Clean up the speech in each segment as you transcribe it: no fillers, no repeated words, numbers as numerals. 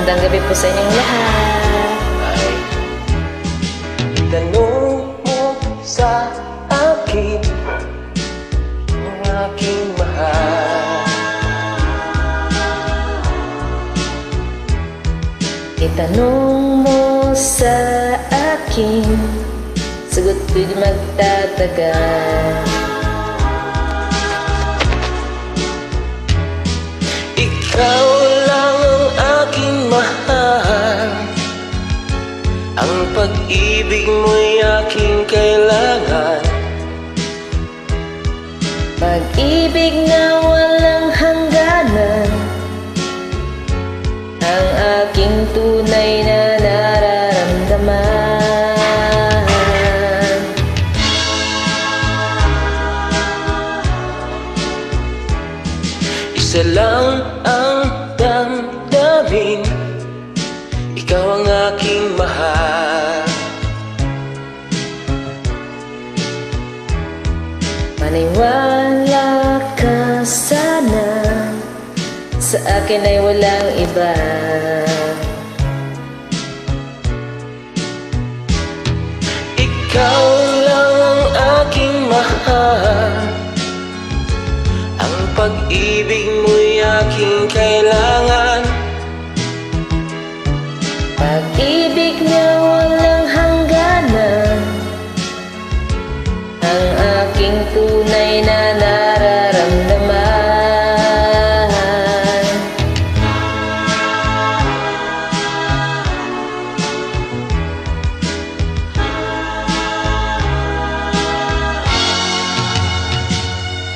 Magandang gabi po sa inyong lahat. Ay, itanong mo sa akin ang aking mahal. Itanong mo sa akin, sagot ko'y di magtatagal. Ikaw lang ang aking mahal, ang pag-ibig mo'y aking kailangan. Pag-ibig na walang hangganan, ang aking tunay na nararamdaman. Isa lang ang damdamin, ikaw ang aking mahal. Maniwala ka sana, sa akin ay walang iba. Ikaw lang ang aking mahal, ang pag-ibig mo'y aking kailangan. Pag-ibig na walang hangganan, ang aking tunay na nararamdaman.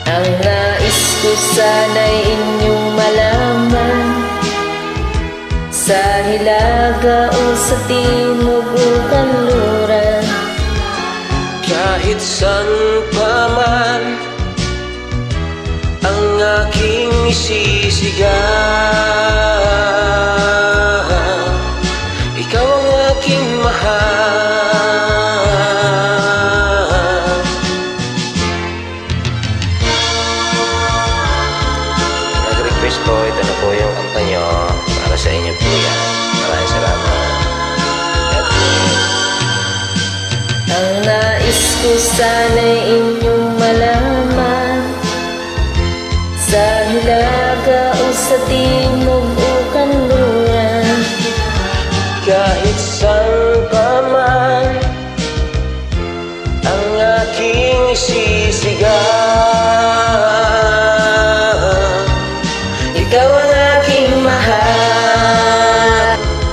Ang nais ko sana'y inyong malaman, sa hilaga o sa timog o kanluran, Kahit saan pa man ang aking isisigaw, ikaw ang aking mahal. Nag-request po, ito na po yung kanta nyo para sa inyo po yan. Maraming salamat. ang nais ko sana'y inyong malaman, sa hilaga o sa timog o kanluran, Kahit saan pa man ang aking isisigaw,